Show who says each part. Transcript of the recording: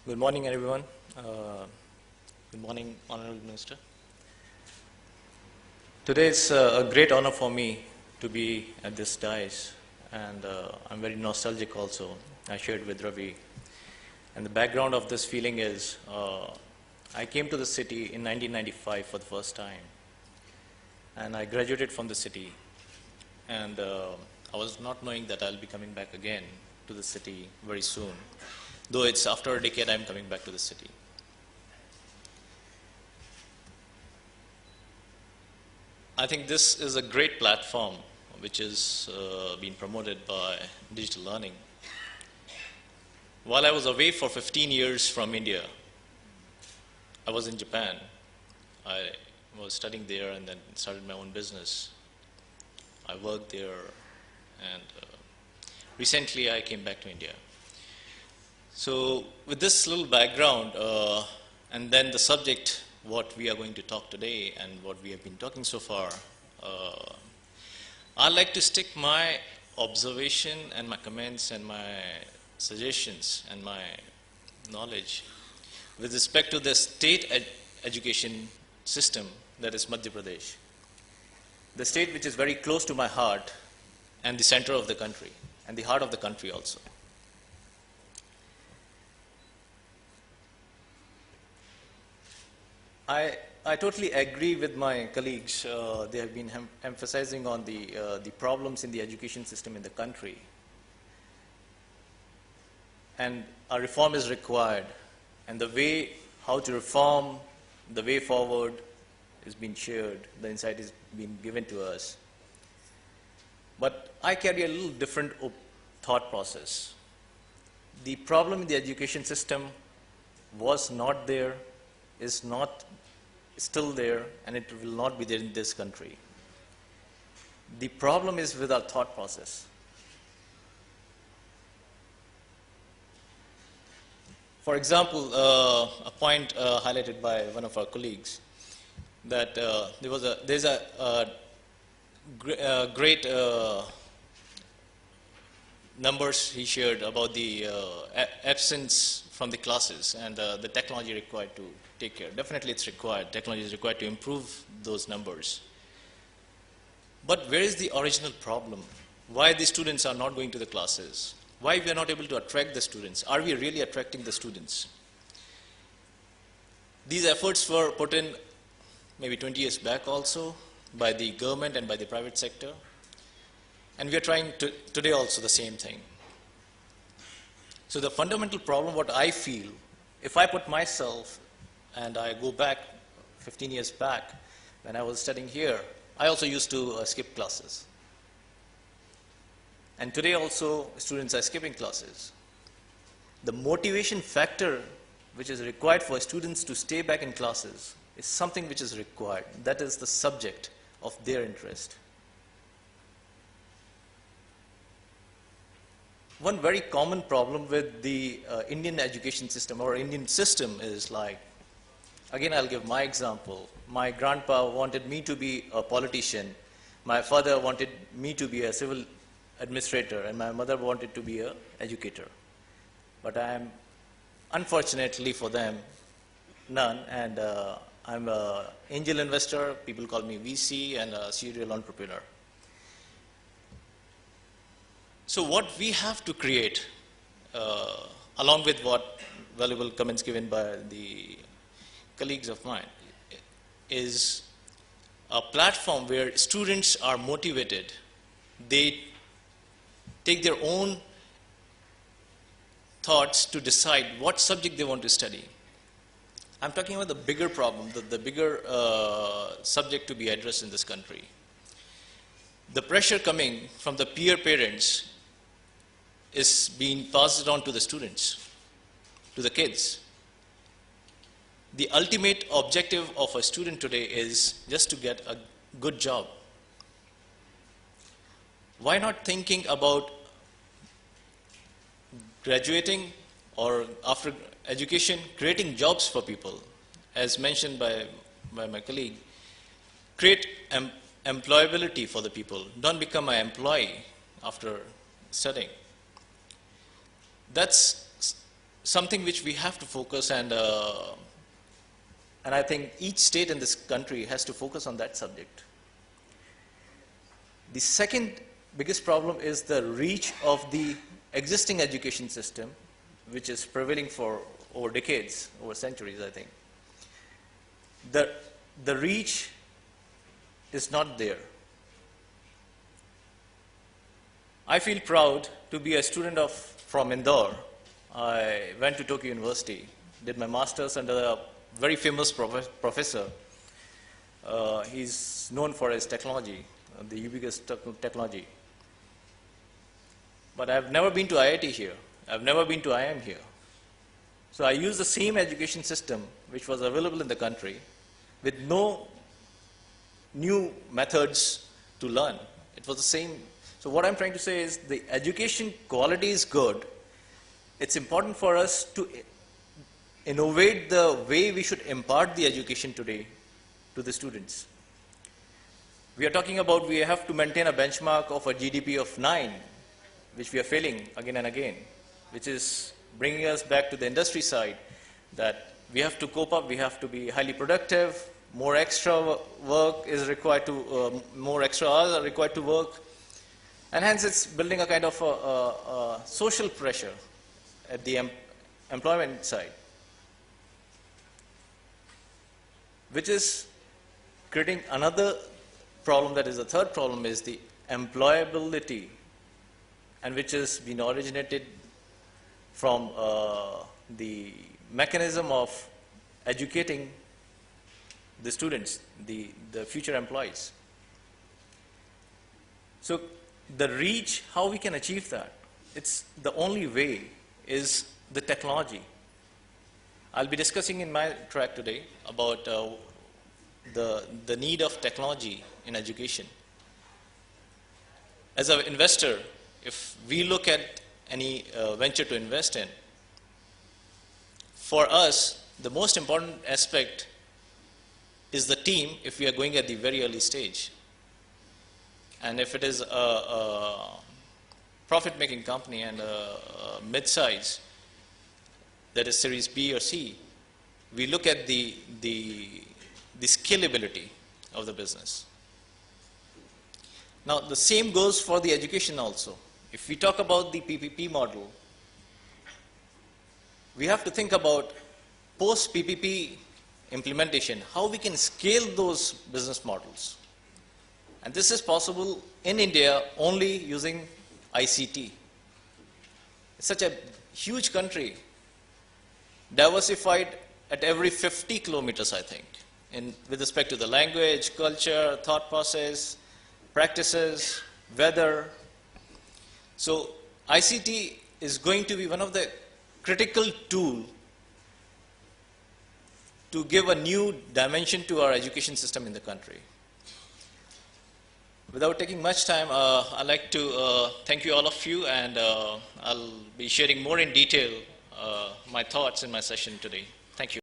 Speaker 1: Good morning, everyone. Good morning, Honorable Minister. Today is a great honor for me to be at this dais, and I'm very nostalgic also. I shared with Ravi. And the background of this feeling is I came to the city in 1995 for the first time, and I graduated from the city. And I was not knowing that I'll be coming back again to the city very soon. Though it's after a decade I'm coming back to the city. I think this is a great platform which is being promoted by digital learning. While I was away for 15 years from India, I was in Japan. I was studying there and then started my own business. I worked there, and recently I came back to India. So with this little background, and then the subject, what we are going to talk today and what we have been talking so far, I'd like to stick my observation and my comments and my suggestions and my knowledge with respect to the state education system that is Madhya Pradesh, the state which is very close to my heart and the center of the country and the heart of the country also. I totally agree with my colleagues. They have been emphasizing on the problems in the education system in the country. And a reform is required. And the way how to reform, the way forward is being shared. The insight is being given to us. But I carry a little different thought process. The problem in the education system was not there, is not still there, and it will not be there in this country. The problem is with our thought process. For example, a point highlighted by one of our colleagues, that there's a great numbers he shared about the absence from the classes and the technology required to take care. Definitely it's required. Technology is required to improve those numbers. But where is the original problem? Why the students are not going to the classes? Why we are not able to attract the students? Are we really attracting the students? These efforts were put in maybe 20 years back also by the government and by the private sector. And we are trying today also the same thing. So the fundamental problem, what I feel, if I put myself and I go back 15 years back when I was studying here, I also used to skip classes. And today also students are skipping classes. The motivation factor which is required for students to stay back in classes is something which is required. That is the subject of their interest. One very common problem with the Indian education system or Indian system is like, again I'll give my example. My grandpa wanted me to be a politician. My father wanted me to be a civil administrator, and my mother wanted to be an educator. But I am, unfortunately for them, none, and I'm an angel investor. People call me VC, and a serial entrepreneur. So what we have to create, along with what valuable comments given by the colleagues of mine, is a platform where students are motivated. They take their own thoughts to decide what subject they want to study. I'm talking about the bigger problem, the bigger subject to be addressed in this country. The pressure coming from the peer parents is being passed on to the students, to the kids. The ultimate objective of a student today is just to get a good job. Why not thinking about graduating or after education, creating jobs for people? As mentioned by my colleague, create employability for the people. Don't become an employee after studying. That's something which we have to focus, and I think each state in this country has to focus on that subject. The second biggest problem is the reach of the existing education system, which is prevailing for over decades, over centuries, I think. The reach is not there. I feel proud to be a student from Indore. I went to Tokyo University, did my master's under a very famous professor. He's known for his technology, the ubiquitous technology. But I've never been to IIT here. I've never been to IIM here. So I used the same education system which was available in the country with no new methods to learn. It was the same. So what I'm trying to say is the education quality is good. It's important for us to innovate the way we should impart the education today to the students. We are talking about we have to maintain a benchmark of a GDP of 9, which we are failing again and again, which is bringing us back to the industry side, that we have to cope up, we have to be highly productive, more extra work is required to, more extra hours are required to work, and hence it's building a kind of a social pressure at the employment side, which is creating another problem. That is the third problem, is the employability, and which has been originated from the mechanism of educating the students, the future employees. So the reach, how we can achieve that, it's the only way is the technology. I'll be discussing in my track today about the need of technology in education. As an investor, if we look at any venture to invest in, for us, the most important aspect is the team if we are going at the very early stage. And if it is a profit-making company and a mid-size, that is Series B or C, we look at the scalability of the business. Now, the same goes for the education also. If we talk about the PPP model, we have to think about post-PPP implementation, how we can scale those business models. And this is possible in India only using ICT. It's such a huge country, diversified at every 50 kilometers, I think, with respect to the language, culture, thought process, practices, weather. So ICT is going to be one of the critical tools to give a new dimension to our education system in the country. Without taking much time, I'd like to thank you all of you, and I'll be sharing more in detail my thoughts in my session today. Thank you.